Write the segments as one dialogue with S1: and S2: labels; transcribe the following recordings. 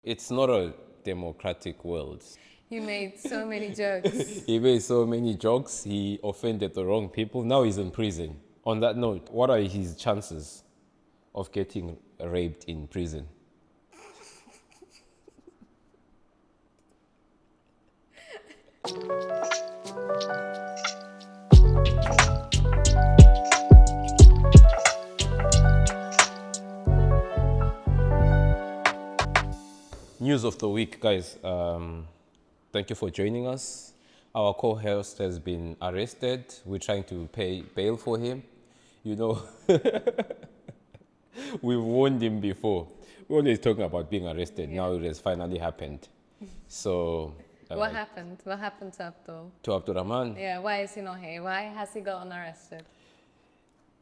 S1: It's not a democratic world.
S2: You made so many jokes.
S1: He made so many jokes, he offended the wrong people. Now he's in prison. On that note, what are his chances of getting raped in prison? News of the week, guys. Thank you for joining us. Our co-host has been arrested. We're trying to pay bail for him. You know, we've warned him before. We're always talking about being arrested. Now it has finally happened. So,
S2: What happened? What happened to Abdul?
S1: to Abdulrahman,
S2: Yeah, why is he not here? Why has he gotten arrested?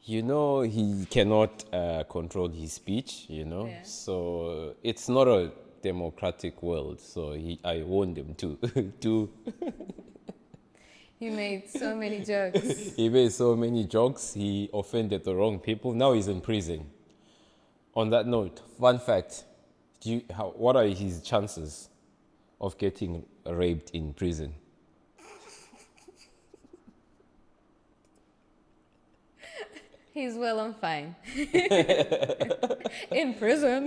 S1: you know, he cannot control his speech, you know.
S2: Yeah.
S1: So it's not a democratic world. So I warned him to
S2: You made so many jokes.
S1: He made so many jokes, he offended the wrong people. Now he's in prison. On that note, fun fact, what are his chances of getting raped in prison?
S2: He's well and fine. In prison.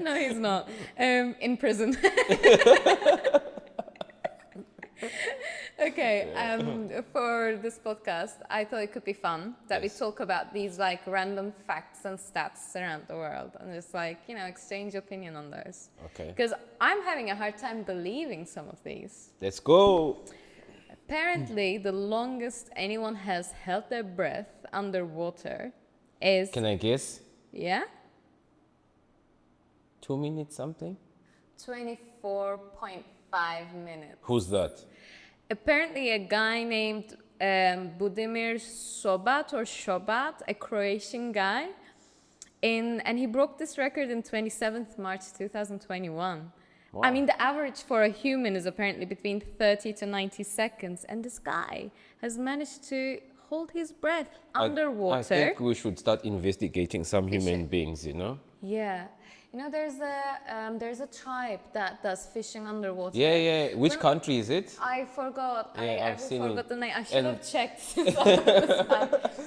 S2: No, he's not. In prison. Okay, for this podcast, I thought it could be fun that
S1: Yes.
S2: we talk about these like random facts and stats around the world and just like, you know, exchange opinion on those.
S1: Okay,
S2: Because I'm having a hard time believing some of these.
S1: let's go.
S2: Apparently, the longest anyone has held their breath underwater is,
S1: Can I guess?
S2: yeah,
S1: 2 minutes something?
S2: 24.5 minutes.
S1: Who's that?
S2: Apparently, a guy named Budimir Shobat, a Croatian guy, and he broke this record in 27th March 2021.
S1: Wow.
S2: I mean, the average for a human is apparently between 30 to 90 seconds, and this guy has managed to hold his breath underwater.
S1: I think we should start investigating some human
S2: should.
S1: beings, you know?
S2: Yeah. You know, there's a tribe that does fishing underwater.
S1: Yeah. Which country is it?
S2: I forgot.
S1: Yeah,
S2: I
S1: I've seen
S2: forgot
S1: it.
S2: the name. I should
S1: And-
S2: have checked.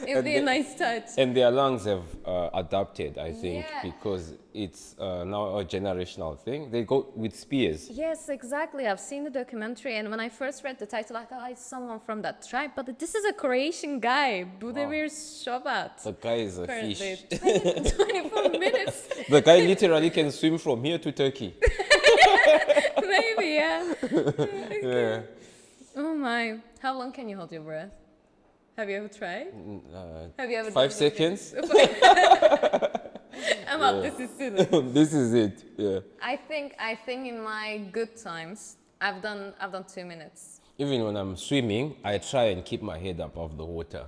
S2: It would be a nice touch.
S1: And their lungs have adapted, I think,
S2: Yeah.
S1: because it's now a generational thing. They go with spears.
S2: Yes, exactly. I've seen the documentary, and when I first read the title, I thought, oh, it's someone from that tribe. But this is a Croatian guy, Budimir Shobat.
S1: The guy is a
S2: Apparently,
S1: fish.
S2: 24 minutes.
S1: The guy literally can swim from here to Turkey.
S2: Maybe, yeah.
S1: Yeah.
S2: Oh my. How long can you hold your breath? Have you ever tried? Have you ever
S1: 5
S2: done
S1: seconds.
S2: I'm up. This is silly.
S1: This is it. Yeah.
S2: I think in my good times, I've done 2 minutes.
S1: Even when I'm swimming, I try and keep my head above the water.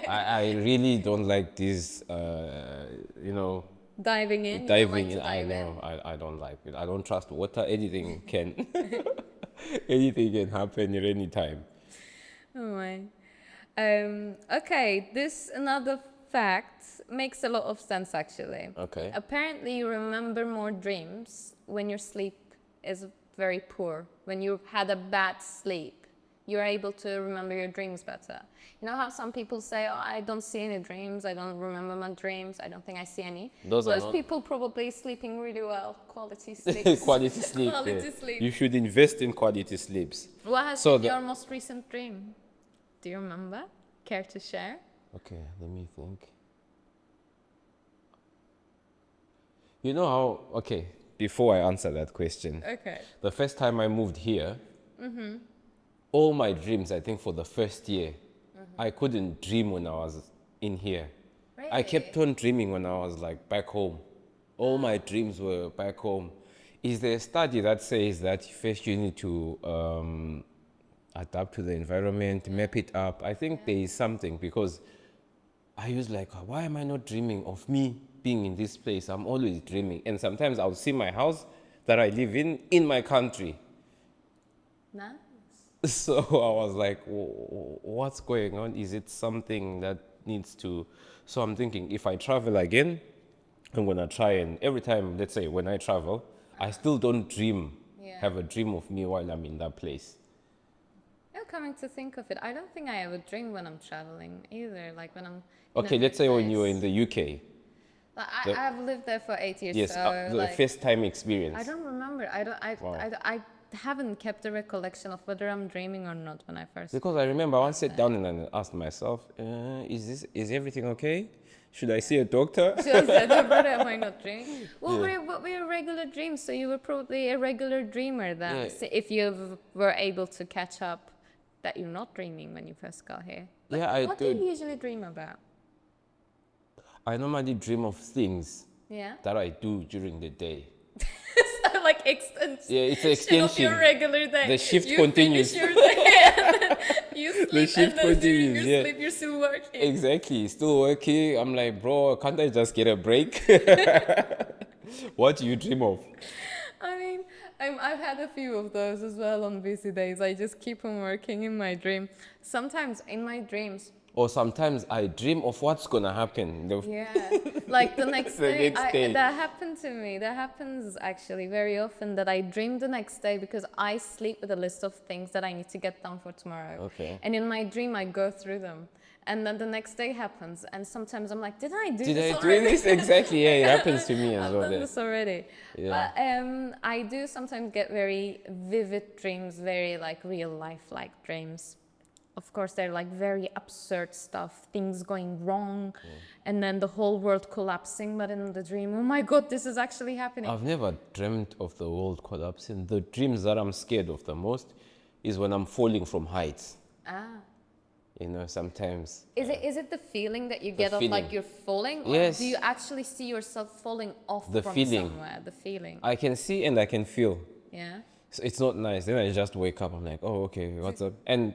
S1: I really don't like this,
S2: Diving in. You don't
S1: diving
S2: like
S1: in.
S2: to
S1: I
S2: dive
S1: know. I don't like it. I don't trust water. Anything can, anything can happen at any time.
S2: Oh my. Okay, this another fact makes a lot of sense actually.
S1: Okay.
S2: Apparently, you remember more dreams when your sleep is very poor. When you had a bad sleep, you're able to remember your dreams better. You know how some people say, "Oh, I don't see any dreams. I don't remember my dreams. I don't think I see any."
S1: Those are
S2: Those
S1: not-
S2: people probably sleeping really well. Quality sleep.
S1: Quality sleep.
S2: Quality
S1: yeah.
S2: sleep.
S1: You should invest in quality sleeps.
S2: What has
S1: So
S2: been
S1: the-
S2: your most recent dream? Do you remember? Care to share?
S1: Okay, let me think. You know how, okay, before I answer that question,
S2: Okay.
S1: the first time I moved here, all my dreams, I think for the first year, I couldn't dream when I was in here. I kept on dreaming when I was like back home. All my dreams were back home. Is there a study that says that first you need to adapt to the environment, map it up? I think there is something, because I was like, why am I not dreaming of me being in this place? I'm always dreaming. And sometimes I'll see my house that I live in my country.
S2: Nice.
S1: So I was like, what's going on? Is it something that needs to... So I'm thinking, if I travel again, I'm gonna try, and every time, let's say when I travel, I still don't dream,
S2: Yeah.
S1: have a dream of me while I'm in that place.
S2: Yeah, coming to think of it, I don't think I ever dream when I'm traveling either. Like when I'm in
S1: Okay,
S2: a new
S1: let's say when you were
S2: place.
S1: in the UK.
S2: Like,
S1: the-
S2: I've lived there for 8 years,
S1: Yes,
S2: so
S1: the
S2: like
S1: first time experience.
S2: I don't remember.
S1: Wow.
S2: I haven't kept a recollection of whether I'm dreaming or not when I first.
S1: Because I remember I once sat down and I asked myself, is everything okay? Should I see a doctor?
S2: Just said, brother, am I not dreaming? Well, what were your regular dreams? So you were probably a regular dreamer then,
S1: Yeah.
S2: so if you were able to catch up that you're not dreaming when you first got here. But
S1: Yeah, I
S2: what do
S1: did.
S2: you usually dream about?
S1: I normally dream of things
S2: Yeah.
S1: that I do during the day.
S2: So like extension.
S1: Yeah, it's an
S2: Of
S1: extension.
S2: your regular day.
S1: The shift
S2: you
S1: continues.
S2: Finish your day and then you sleep,
S1: The shift
S2: and then during
S1: continues,
S2: your
S1: yeah.
S2: sleep you're still working.
S1: Exactly, still working. I'm like, bro, can't I just get a break? What do you dream of?
S2: I mean, I've had a few of those as well on busy days. I just keep on working in my dream. Sometimes in my dreams,
S1: Or sometimes I dream of what's gonna happen.
S2: yeah, like the next
S1: The
S2: day,
S1: next day.
S2: that happened to me. That happens actually very often that I dream the next day because I sleep with a list of things that I need to get done for tomorrow.
S1: Okay.
S2: And in my dream, I go through them. And then the next day happens. And sometimes I'm like, did I do
S1: Did
S2: this
S1: I
S2: already?
S1: do this? Exactly, yeah, it happens to me as
S2: I've
S1: well.
S2: done
S1: Yeah.
S2: this already.
S1: Yeah.
S2: But I do sometimes get very vivid dreams, very like real life like dreams. Of course, they're like very absurd stuff, things going wrong, and then the whole world collapsing. But in the dream, oh my God, this is actually happening.
S1: I've never dreamt of the world collapsing. The dreams that I'm scared of the most is when I'm falling from heights. You know, sometimes.
S2: Is it the feeling that you get of
S1: feeling.
S2: like you're falling? Or
S1: Yes.
S2: do you actually see yourself falling off
S1: The
S2: from
S1: feeling.
S2: somewhere? The feeling.
S1: I can see and I can feel.
S2: Yeah.
S1: So it's not nice. Then I just wake up. I'm like, oh, okay, what's up? And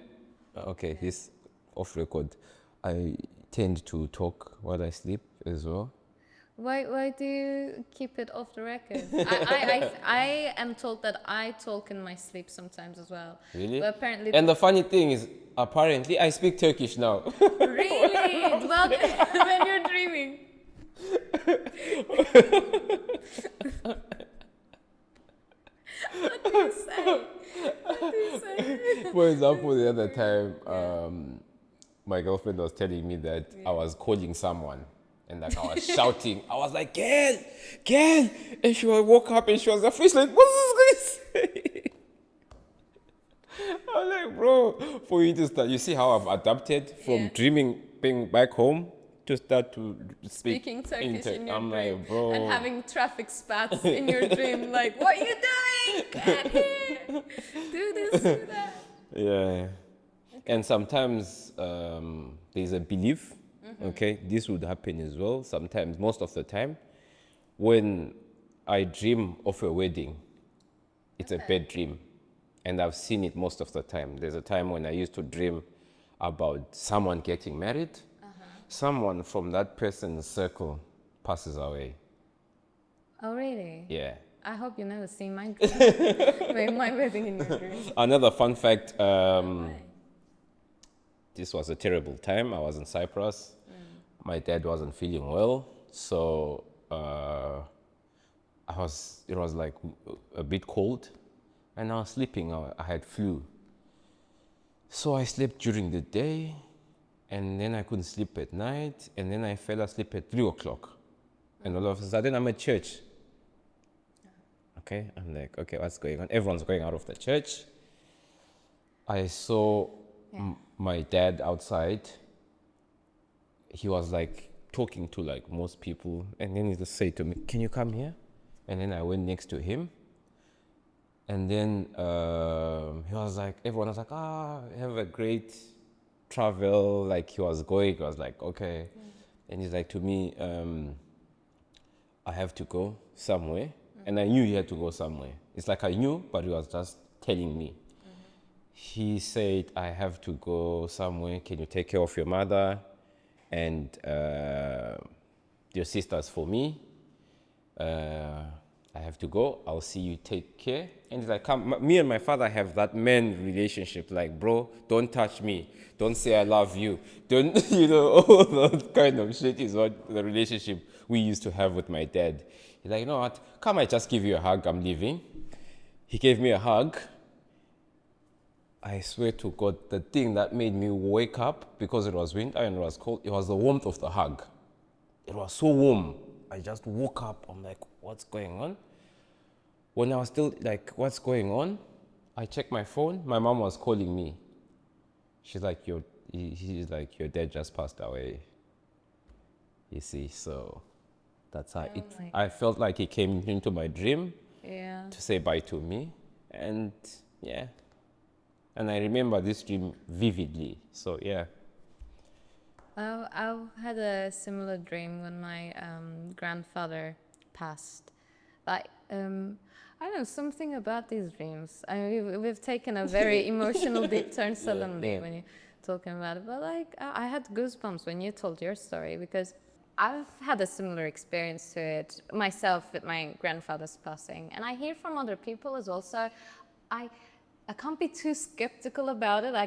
S1: okay, this off record. I tend to talk while I sleep as well.
S2: Why do you keep it off the record? I am told that I talk in my sleep sometimes as well.
S1: Really?
S2: But apparently.
S1: And the funny thing is, apparently, I speak Turkish now.
S2: Really? Well, when you're dreaming. What do you say? What do you say?
S1: For example, the other time, my girlfriend was telling me that I was calling someone. And like I was shouting. I was like, girl, girl. And she woke up and she was afraid. Like, what's this going to say? I'm like, bro, for you to start, you see how I've adapted from dreaming being back home to start to speak
S2: Speaking Turkish in your
S1: I'm
S2: dream.
S1: like, bro.
S2: And having traffic spats in your dream. Like, what are you doing? Get here. Do this, do that.
S1: Yeah. And sometimes there's a belief, okay, this would happen as well. Sometimes, most of the time, when I dream of a wedding, it's a bad dream. And I've seen it most of the time. There's a time when I used to dream about someone getting married. Someone from that person's circle passes away.
S2: Oh, really?
S1: Yeah.
S2: I hope you never see my dream. my wedding in your dream.
S1: Another fun fact, this was a terrible time. I was in Cyprus. My dad wasn't feeling well. So it was like a bit cold. And I was sleeping. I had flu. So I slept during the day. And then I couldn't sleep at night. And then I fell asleep at 3 o'clock. And all of a sudden, I'm at church. Okay, I'm like, okay, what's going on? Everyone's going out of the church. I saw my dad outside. He was like talking to like most people. And then he just said to me, can you come here? And then I went next to him. And then he was like, everyone was like, have a great travel. Like he was going, I was like, okay. And he's like to me, I have to go somewhere. And I knew he had to go somewhere. It's like I knew, but he was just telling me. He said, I have to go somewhere. Can you take care of your mother and your sisters for me? I have to go. I'll see you. Take care. And he's like, come. Me and my father have that man relationship. Like, bro, don't touch me. Don't say I love you. Don't, all that kind of shit is what the relationship we used to have with my dad. He's like, you know what? Come, I just give you a hug. I'm leaving. He gave me a hug. I swear to God, the thing that made me wake up, because it was winter and it was cold, it was the warmth of the hug. It was so warm. I just woke up. I'm like, what's going on? When I was still like, what's going on? I checked my phone. My mom was calling me. She's like, your dad just passed away. You see, so that's how I felt like he came into my dream to say bye to me. And yeah. And I remember this dream vividly. So yeah.
S2: I had a similar dream when my grandfather passed. Like, I don't know, something about these dreams. I mean, we've taken a very emotional deep turn suddenly when you're talking about it. But like, I had goosebumps when you told your story, because I've had a similar experience to it myself with my grandfather's passing. And I hear from other people as well. So I can't be too skeptical about it. I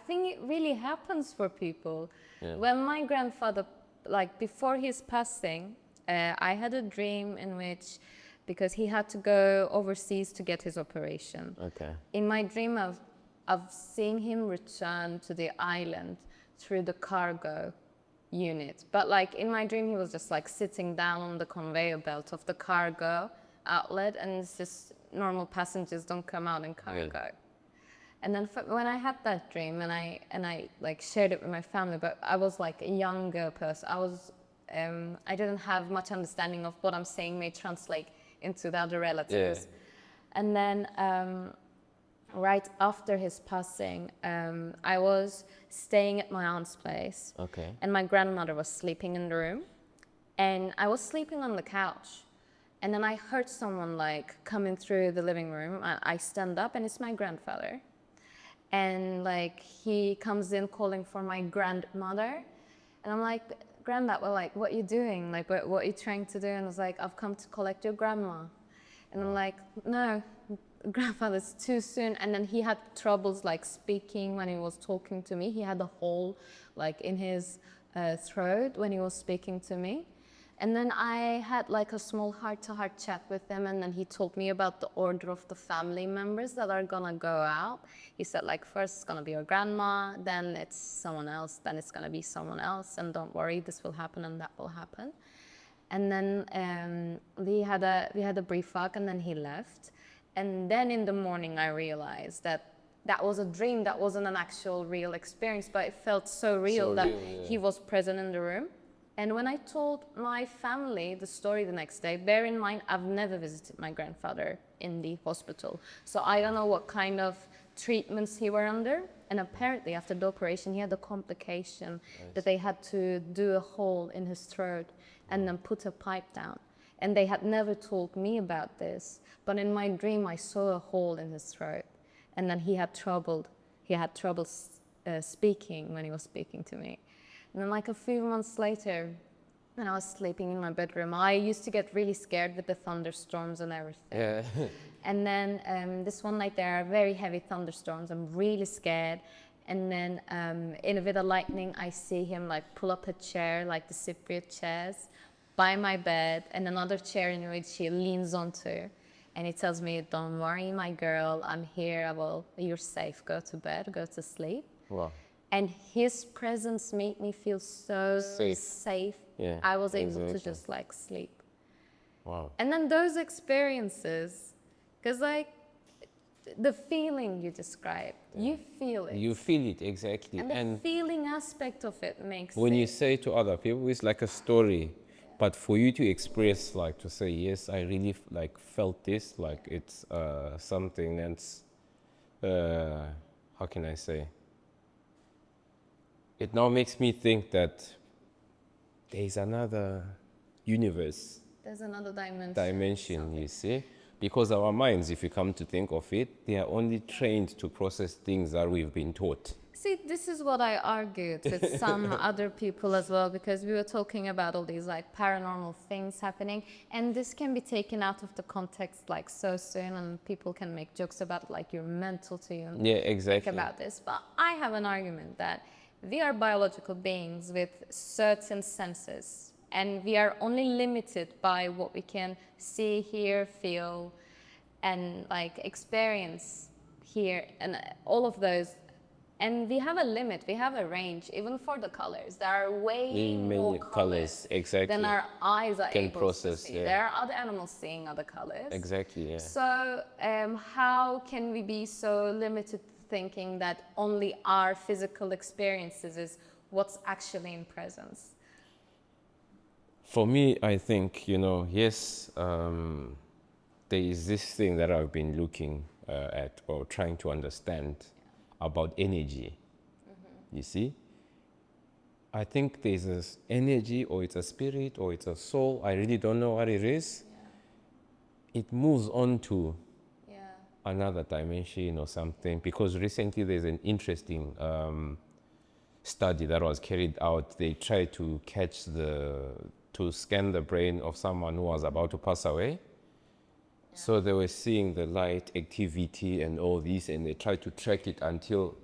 S2: think it really happens for people. Yeah. When my grandfather, like before his passing, I had a dream in which, because he had to go overseas to get his operation. Okay. In my dream of seeing him return to the island through the cargo unit. But like in my dream, he was just like sitting down on the conveyor belt of the cargo outlet, and it's just normal passengers don't come out in cargo. Yeah. And then when I had that dream and I like shared it with my family, but I was like a younger person. I didn't have much understanding of what I'm saying may translate into the other relatives. Yeah. And then right after his passing, I was staying at my aunt's place. Okay. And my grandmother was sleeping in the room, and I was sleeping on the couch. And then I heard someone like coming through the living room. I stand up, and it's my grandfather. And like he comes in calling for my grandmother. And I'm like, Granddad, well, like, what are you doing? Like, what are you trying to do? And I was like, I've come to collect your grandma. And I'm like, no, grandfather's too soon. And then he had troubles like speaking when he was talking to me. He had a hole like in his throat when he was speaking to me. And then I had like a small heart-to-heart chat with him, and then he told me about the order of the family members that are gonna go out. He said like, first it's gonna be your grandma, then it's someone else, then it's gonna be someone else, and don't worry, this will happen and that will happen. And then we had a brief talk, and then he left. And then in the morning I realized that was a dream, that wasn't an actual real experience, but it felt so real that he was present in the room. And when I told my family the story the next day, bear in mind, I've never visited my grandfather in the hospital. So I don't know what kind of treatments he were under. And apparently after the operation, he had a complication that they had to do a hole in his throat and then put a pipe down. And they had never told me about this. But in my dream, I saw a hole in his throat. And then he had trouble speaking when he was speaking to me. And then like a few months later, when I was sleeping in my bedroom, I used to get really scared with the thunderstorms and everything. Yeah. And then this one night there are very heavy thunderstorms. I'm really scared. And then with the lightning, I see him like pull up a chair, like the Cypriot chairs, by my bed, and another chair in which he leans onto. And he tells me, don't worry, my girl, I'm here. You're safe. Go to bed, go to sleep. Wow. And his presence made me feel so safe. Yeah, I was able to just like sleep. Wow. And then those experiences, because like the feeling you described, you feel it.
S1: You feel it, exactly.
S2: And the feeling aspect of it makes
S1: when you say to other people, it's like a story. But for you to express, like to say, yes, I really like felt this, like it's something that's, how can I say? It now makes me think that there's another universe.
S2: There's another
S1: dimension, you see? Because our minds, if you come to think of it, they are only trained to process things that we've been taught.
S2: See, this is what I argued with some other people as well, because we were talking about all these like paranormal things happening, and this can be taken out of the context like so soon, and people can make jokes about it, like you're mental to you. And
S1: Yeah, exactly.
S2: think about this, but I have an argument that we are biological beings with certain senses, and we are only limited by what we can see, hear, feel, and like experience here, and all of those. And we have a limit, we have a range, even for the colors. There are way more
S1: Many
S2: colors
S1: colors, exactly.
S2: than our eyes are
S1: Can
S2: able
S1: process,
S2: to see.
S1: yeah.
S2: There are other animals seeing other colors.
S1: Exactly, yeah.
S2: So how can we be so limited thinking that only our physical experiences is what's actually in presence?
S1: For me, I think, yes, there is this thing that I've been looking at or trying to understand about energy. You see? I think there's this energy, or it's a spirit, or it's a soul. I really don't know what it is. It moves on to another dimension or something, because recently there's an interesting study that was carried out. They tried to to scan the brain of someone who was about to pass away. So they were seeing the light activity and all this, and they tried to track it until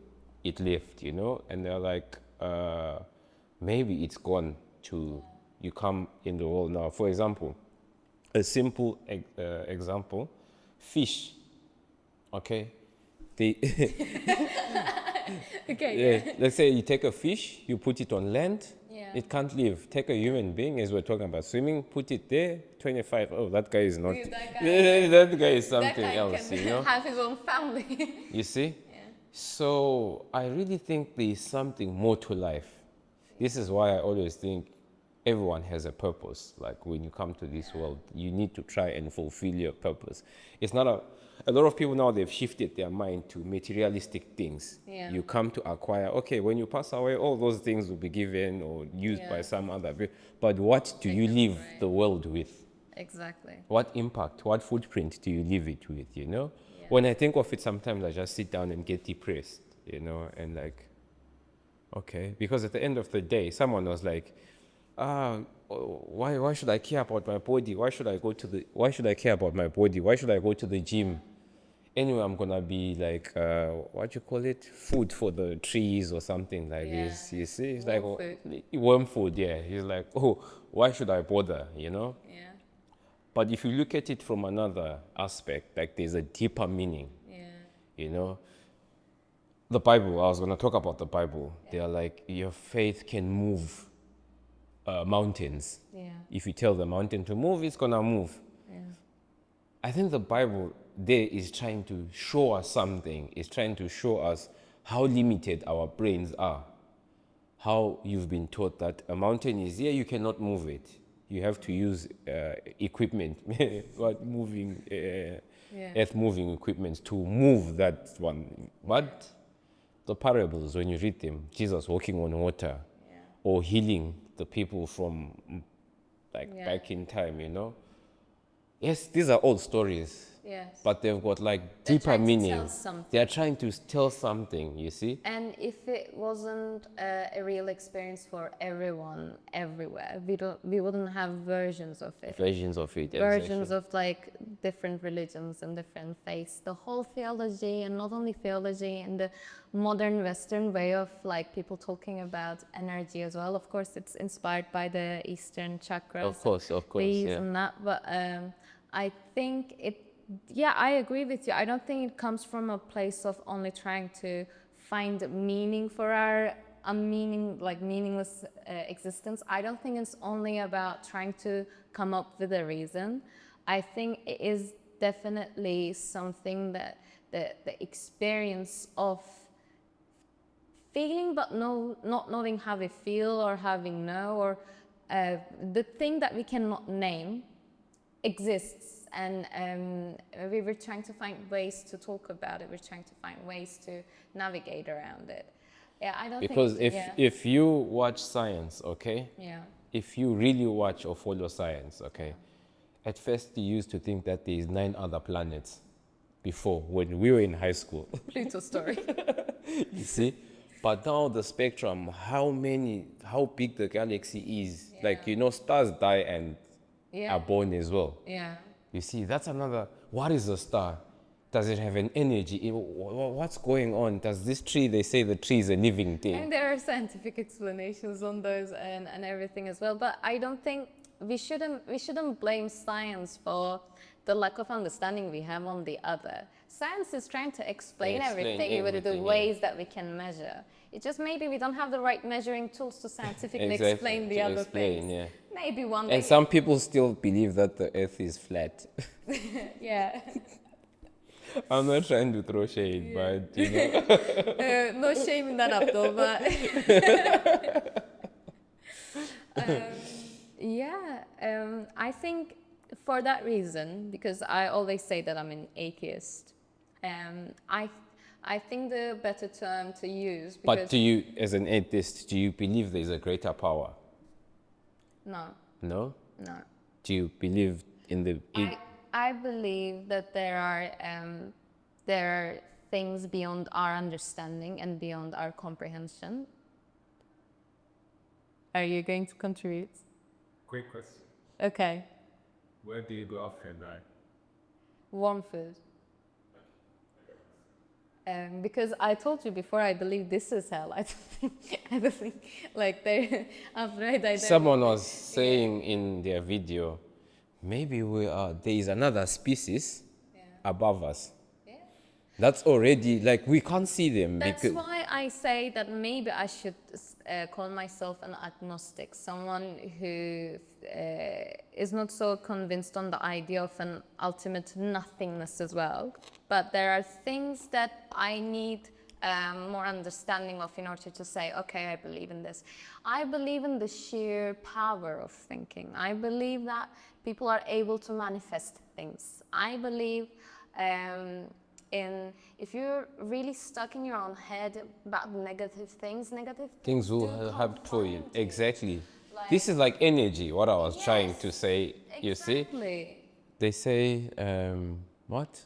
S1: it left, and they're like, maybe it's gone to, you come in the world now. For example, a simple example, fish, okay? They
S2: Okay.
S1: let's say you take a fish, you put it on land,
S2: Yeah.
S1: it can't live. Take a human being, as we're talking about swimming, put it there, 25. Oh, that guy is not. That guy is something
S2: that guy
S1: else,
S2: can have his own family.
S1: You see? So I really think there is something more to life. This is why I always think everyone has a purpose. Like when you come to this world, you need to try and fulfill your purpose. It's not a lot of people now, they've shifted their mind to materialistic things.
S2: Yeah.
S1: You come to acquire, okay, when you pass away, all those things will be given or used by some other. But what do you leave the world with?
S2: Exactly.
S1: What impact, what footprint do you leave it with, When I think of it, sometimes I just sit down and get depressed, and like, okay. Because at the end of the day, someone was like, why should I care about my body? Why should I care about my body? Why should I go to the gym? Anyway, I'm gonna be like, what you call it? Food for the trees or something like this. You see? It's like worm food, yeah. He's like, oh, why should I bother,
S2: Yeah.
S1: But if you look at it from another aspect, like there's a deeper meaning.
S2: Yeah.
S1: The Bible, I was gonna talk about the Bible. They're like, your faith can move mountains.
S2: Yeah.
S1: If you tell the mountain to move, it's gonna move.
S2: Yeah.
S1: I think the Bible there is trying to show us something. It's trying to show us how limited our brains are. How you've been taught that a mountain is here, you cannot move it. You have to use equipment, earth-moving equipment to move that one. But the parables, when you read them, Jesus walking on water, or healing the people from back in time, Yes, these are old stories.
S2: Yes.
S1: But they've got like deeper meaning. They are trying to tell something, you see?
S2: And if it wasn't a real experience for everyone, everywhere, we wouldn't have versions of it.
S1: Versions of it.
S2: Versions of like different religions and different faiths. The whole theology, and not only theology, and the modern Western way of like people talking about energy as well. Of course, it's inspired by the Eastern chakras.
S1: Of course, yeah.
S2: And that, but I think I agree with you. I don't think it comes from a place of only trying to find meaning for our meaningless existence. I don't think it's only about trying to come up with a reason. I think it is definitely something that the experience of feeling but not knowing how we feel, or having or the thing that we cannot name exists, and we were trying to find ways to talk about it. We're trying to find ways to navigate around it. Yeah, I don't
S1: because
S2: think...
S1: if you watch science, okay?
S2: Yeah.
S1: If you really watch or follow science, okay? At first you used to think that there is 9 other planets before, when we were in high school.
S2: Pluto story.
S1: You see? But now the spectrum, how big the galaxy is. Like, you know, stars die and
S2: Yeah.
S1: are born as well.
S2: Yeah.
S1: You see, that's another, what is a star? Does it have an energy? What's going on? Does this tree, they say the tree is a living thing.
S2: And there are scientific explanations on those and everything as well. But I don't think we shouldn't blame science for the lack of understanding we have on the other. Science is trying to explain everything with the ways that we can measure. It just maybe we don't have the right measuring tools to scientifically explain the other things.
S1: Yeah.
S2: Maybe one day.
S1: And some people still believe that the earth is flat.
S2: Yeah.
S1: I'm not trying to throw shade, but you know.
S2: No shame in that, Abdul, but I think for that reason, because I always say that I'm an atheist, I think the better term to use.
S1: But do you, as an atheist, do you believe there is a greater power?
S2: No.
S1: No?
S2: No.
S1: Do you believe in the...
S2: I believe that there are things beyond our understanding and beyond our comprehension. Are you going to contribute?
S3: Quick question.
S2: Okay.
S3: Where do you go after that?
S2: Warm food. Because I told you before, I believe this is hell. I don't think like they after I died.
S1: Someone was saying in their video, maybe there is another species above us.
S2: Yeah.
S1: That's already, like, we can't see them.
S2: That's why I say that maybe I should call myself an agnostic, someone who is not so convinced on the idea of an ultimate nothingness as well. But there are things that I need more understanding of in order to say, okay, I believe in this. I believe in the sheer power of thinking. I believe that people are able to manifest things. I believe if you're really stuck in your own head about negative things
S1: will happen for you. Exactly. Like, this is like energy, what I was trying to say.
S2: Exactly.
S1: You see? They say, what?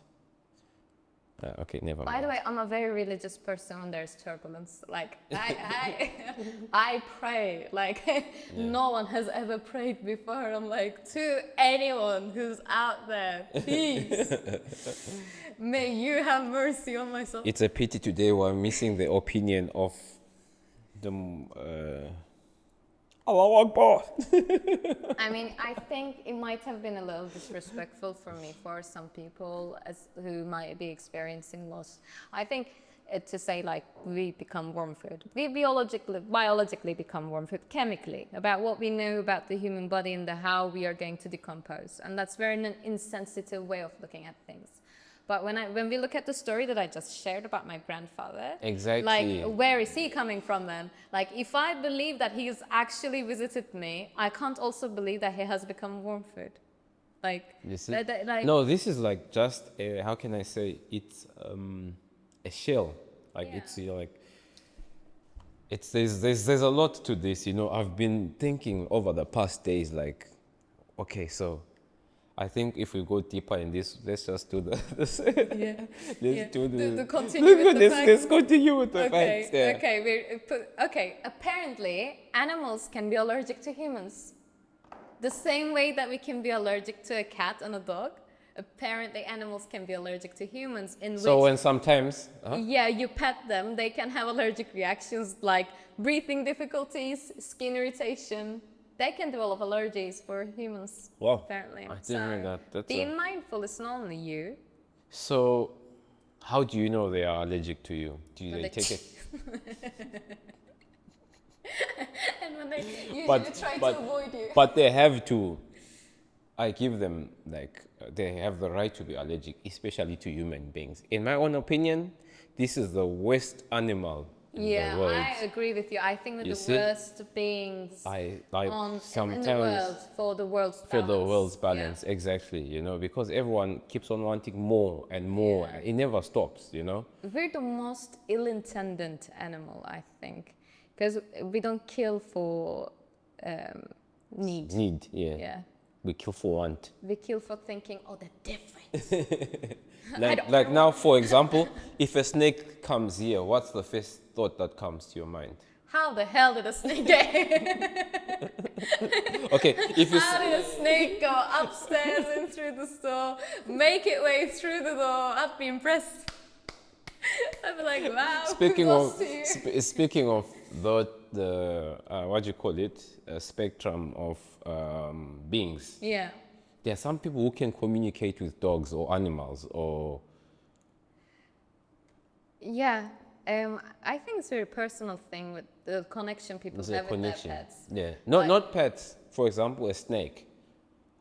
S1: Okay, never mind.
S2: By the way, I'm a very religious person when there's turbulence. Like, I pray. Like, no one has ever prayed before. I'm like, to anyone who's out there, please, may you have mercy on my soul.
S1: It's a pity today we're missing the opinion of the... Allah Akbar.
S2: I mean, I think it might have been a little disrespectful for me, for some people who might be experiencing loss. I think to say like we become worm food. We biologically become worm food, chemically, about what we know about the human body and how we are going to decompose. And that's very an insensitive way of looking at things. But when we look at the story that I just shared about my grandfather,
S1: exactly,
S2: like, where is he coming from then? Like, if I believe that he's actually visited me, I can't also believe that he has become worm food. Like,
S1: you see?
S2: Like,
S1: no, this is like just how can I say? It's a shell. Like it's like there's a lot to this. You know, I've been thinking over the past days. Like, okay, so. I think if we go deeper in this, let's just do the let's continue with the facts. Yeah.
S2: Okay. Apparently, animals can be allergic to humans. The same way that we can be allergic to a cat and a dog, apparently animals can be allergic to humans.
S1: When sometimes...
S2: you pet them, they can have allergic reactions like breathing difficulties, skin irritation. They can develop allergies for humans, apparently.
S1: I didn't know that.
S2: Being mindful is not only you.
S1: So, how do you know they are allergic to you? Do they take it?
S2: And when they usually try to avoid you.
S1: But they have to, I give them, like, they have the right to be allergic, especially to human beings. In my own opinion, this is the worst animal.
S2: Yeah, I agree with you. I think that the worst beings
S1: in the world
S2: for the world's balance.
S1: For the world's balance, exactly. You know, because everyone keeps on wanting more and more. It never stops, you know.
S2: We're the most ill-intended animal, I think, because we don't kill for need.
S1: Yeah. We kill for want.
S2: We kill for thinking, oh, the difference.
S1: Like now, for example, if a snake comes here, what's the first thought that comes to your mind?
S2: How the hell did a snake get here?
S1: Okay, if you
S2: How did a snake go upstairs and through the store, make it way through the door? I'd be impressed. I'd be like, wow.
S1: speaking of the what do you call it? A spectrum of beings.
S2: Yeah.
S1: There are some people who can communicate with dogs or animals or.
S2: Yeah. I think it's a very personal thing with the connection people have with their pets.
S1: Yeah. Not pets. For example, a snake.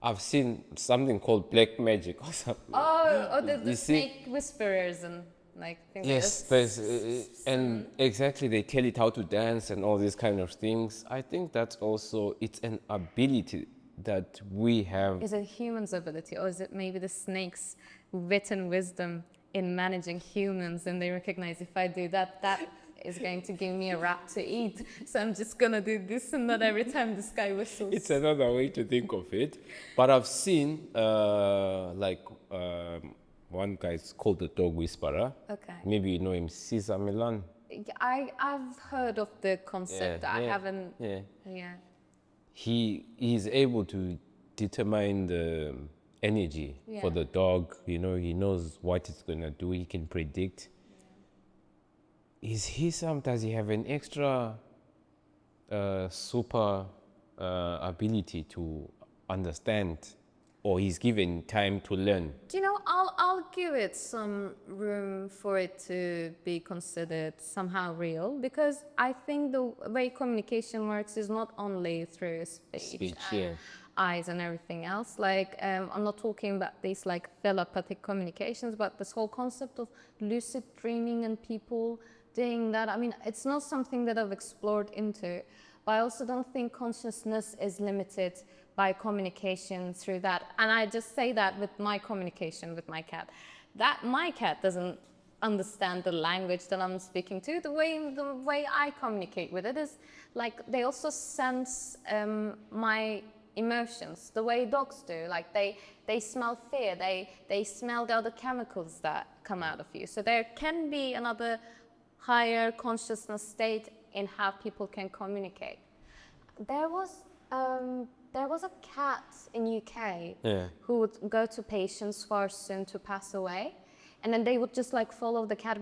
S1: I've seen something called black magic or something.
S2: Oh, the snake whisperers and like things.
S1: Yes, there's, and exactly they tell it how to dance and all these kind of things. I think that's also, it's an ability that we have.
S2: Is it a human's ability, or is it maybe the snake's wit and wisdom in managing humans, and they recognize if I do that, that is going to give me a rat to eat, so I'm just gonna do this and that every time this guy whistles.
S1: It's another way to think of it. But I've seen one guy's called the dog whisperer.
S2: Okay.
S1: Maybe you know him, Caesar Milan.
S2: I've heard of the concept. I haven't.
S1: Yeah.
S2: Yeah.
S1: He's able to determine the energy for the dog. You know, he knows what it's gonna do. He can predict. Does he have an extra super ability to understand, or he's given time to learn?
S2: Do you know, I'll give it some room for it to be considered somehow real, because I think the way communication works is not only through speech and eyes and everything else. Like, I'm not talking about these like telepathic communications, but this whole concept of lucid dreaming and people doing that. I mean, it's not something that I've explored into, but I also don't think consciousness is limited by communication through that. And I just say that with my communication with my cat, that my cat doesn't understand the language that I'm speaking to. The way I communicate with it is like, they also sense my emotions the way dogs do. Like they smell fear, they smell the other chemicals that come out of you. So there can be another higher consciousness state in how people can communicate. There was a cat in UK who would go to patients far soon to pass away, and then they would just like follow the cat,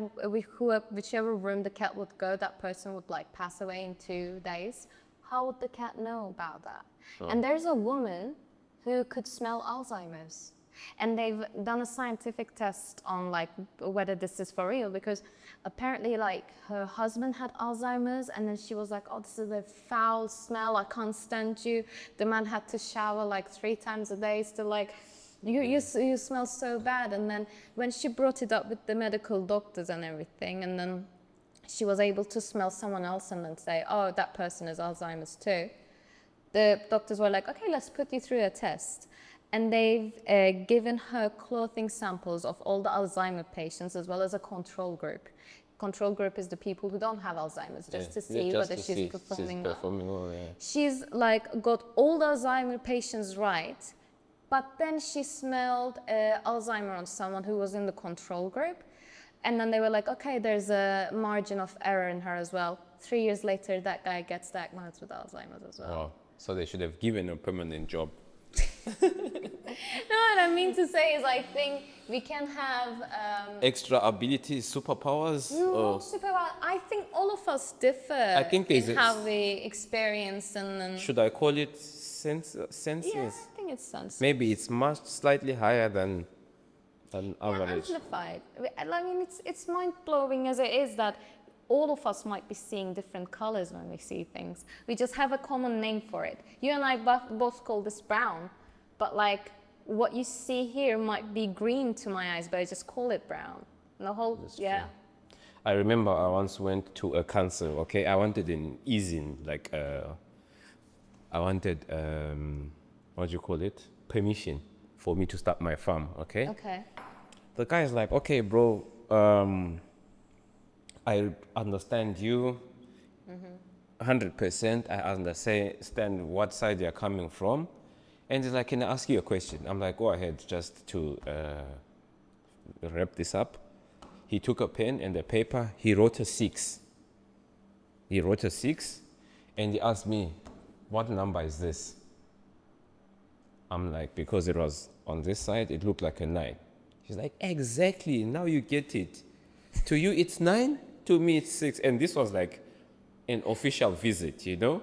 S2: whichever room the cat would go, that person would like pass away in 2 days. How would the cat know about that? And there's a woman who could smell Alzheimer's. And they've done a scientific test on like whether this is for real, because apparently like her husband had Alzheimer's, and then she was like, oh, this is a foul smell, I can't stand you. The man had to shower like 3 times a day, still like, you smell so bad. And then when she brought it up with the medical doctors and everything, and then she was able to smell someone else and then say, oh, that person is Alzheimer's too. The doctors were like, okay, let's put you through a test. And they've given her clothing samples of all the Alzheimer patients, as well as a control group. Control group is the people who don't have Alzheimer's, just to see whether she's performing well. She's like got all the Alzheimer patients right, but then she smelled Alzheimer on someone who was in the control group. And then they were like, okay, there's a margin of error in her as well. 3 years later, that guy gets diagnosed with Alzheimer's as well.
S1: Wow. So they should have given a permanent job.
S2: No, what I mean to say is, I think we can have
S1: extra abilities, superpowers.
S2: I think all of us differ.
S1: I think in
S2: how we experience and.
S1: Should I call it senses?
S2: Yeah, I think it's sense.
S1: Maybe it's much slightly higher than average.
S2: Amplified. I mean, it's mind blowing as it is that all of us might be seeing different colors when we see things. We just have a common name for it. You and I both call this brown, but like what you see here might be green to my eyes, but I just call it brown. And the whole,
S1: That's true. I remember I once went to a council, okay? I wanted an easing, like, I wanted, what do you call it? Permission for me to start my farm, okay?
S2: Okay.
S1: The guy's like, okay, bro, I understand you 100%. I understand what side you're coming from. And he's like, can I ask you a question? I'm like, go ahead, just to wrap this up. He took a pen and a paper. He wrote a 6. And he asked me, what number is this? I'm like, because it was on this side, it looked like a 9. He's like, exactly, now you get it. To you, it's 9. To me, it's 6. And this was like an official visit, you know?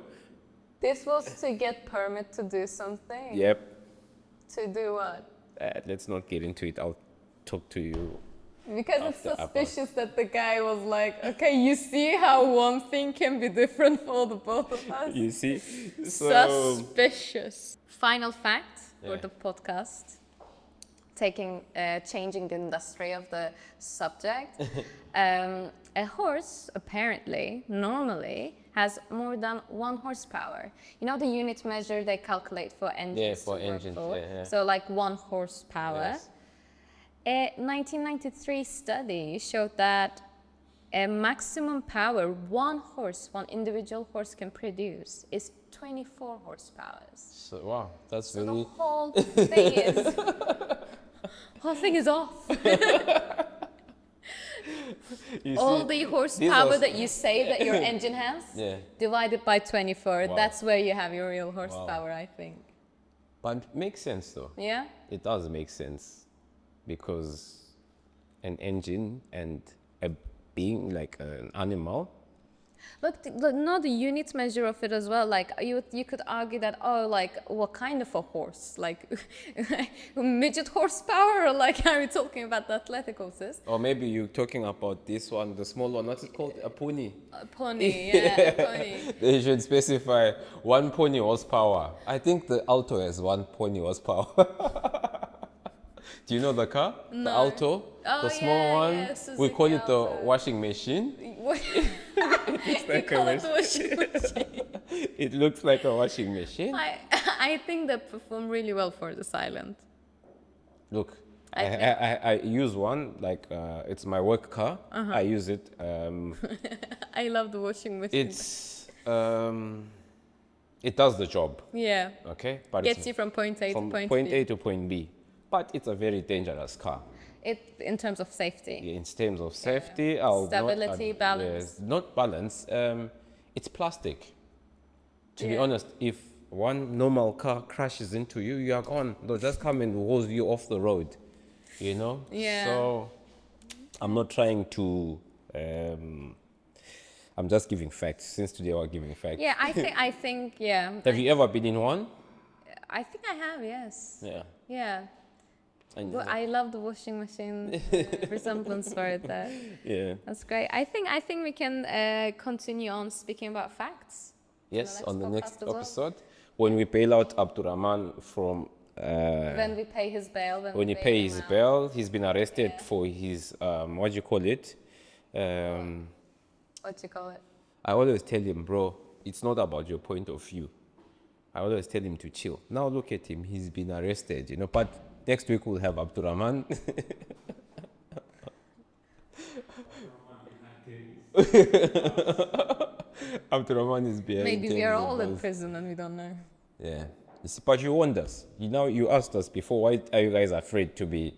S2: This was to get permit to do something.
S1: Yep.
S2: To do what?
S1: Let's not get into it. I'll talk to you.
S2: Because it's
S1: After
S2: suspicious that the guy was like, okay, you see how one thing can be different for the both of us?
S1: You see?
S2: Suspicious. Final fact for
S1: Yeah.
S2: the podcast, changing the industry of the subject. A horse, apparently, normally, has more than 1 horsepower. You know the unit measure they calculate for engines?
S1: Yeah,
S2: to
S1: for
S2: work
S1: engines,
S2: for?
S1: yeah.
S2: So like 1 horsepower.
S1: Yes.
S2: A 1993 study showed that a maximum power one individual horse can produce is 24 horsepower.
S1: So, wow, that's
S2: So the
S1: very...
S2: whole thing is off.
S1: You
S2: All
S1: see,
S2: the
S1: this
S2: horsepower
S1: was-
S2: that you say that your engine has,
S1: Yeah.
S2: divided by 24,
S1: Wow.
S2: that's where you have your real horsepower, I think.
S1: But it makes sense though.
S2: Yeah?
S1: It does make sense because an engine and a being like an animal.
S2: Look, no, the unit measure of it as well. Like you could argue that, oh, like what kind of a horse? Like midget horsepower, or like are we talking about the athletic horses?
S1: Or maybe you're talking about this one, the small one, what's it called? A pony.
S2: A pony, yeah, a pony.
S1: They should specify 1 pony horsepower. I think the Alto has 1 pony horsepower. Do you know the car?
S2: No.
S1: The Alto?
S2: Oh,
S1: the small
S2: yeah,
S1: one?
S2: yeah,
S1: We
S2: Suzuki
S1: call it the
S2: Alto.
S1: washing machine.
S2: You call it the washing machine.
S1: It looks like a washing machine.
S2: I think they perform really well for the silent.
S1: Look,
S2: I
S1: I use one, like it's my work car. I use it.
S2: I love the washing machine.
S1: It does the job,
S2: Yeah.
S1: okay? But
S2: Gets
S1: it's
S2: you from point A
S1: from
S2: to point
S1: point
S2: B.
S1: A to point B. But it's a very dangerous car.
S2: In terms of safety.
S1: In terms of safety, I'll
S2: Stability,
S1: not,
S2: balance.
S1: Yes, not balance. It's plastic. To be
S2: Yeah.
S1: honest, if one normal car crashes into you, you are gone. They'll just come and hose you off the road, you know?
S2: Yeah.
S1: So I'm not trying to, I'm just giving facts. Since today we're giving facts.
S2: Yeah, I think, yeah.
S1: Have you ever been in one?
S2: I think I have, yes.
S1: Yeah.
S2: Yeah.
S1: And
S2: Well, I love the washing machine resemblance for it there.
S1: yeah.
S2: That's great. I think we can continue on speaking about facts.
S1: Yes, on the
S2: podcast
S1: next
S2: as well.
S1: episode, when we bail out Abdulrahman from
S2: When we pay his bail.
S1: when he
S2: we
S1: pay
S2: him
S1: his
S2: out.
S1: bail, he's been arrested for his what do you call it?
S2: What you call it?
S1: I always tell him, bro, it's not about your point of view. I always tell him to chill. Now look at him, he's been arrested, you know. But next week we'll have Abdulrahman. Abdulrahman is behind.
S2: Maybe we are
S1: tens of
S2: all in
S1: bars.
S2: prison and we don't know.
S1: Yeah. You see, but you warned us. You know, you asked us before, why are you guys afraid to be?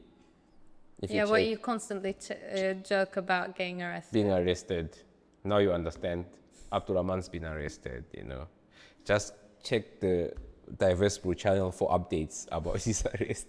S1: If
S2: Yeah,
S1: check,
S2: well, you constantly joke about getting arrested.
S1: being arrested. Now you understand. Abdulrahman's been arrested, you know. Just check the Diverse Brew channel for updates about his arrest.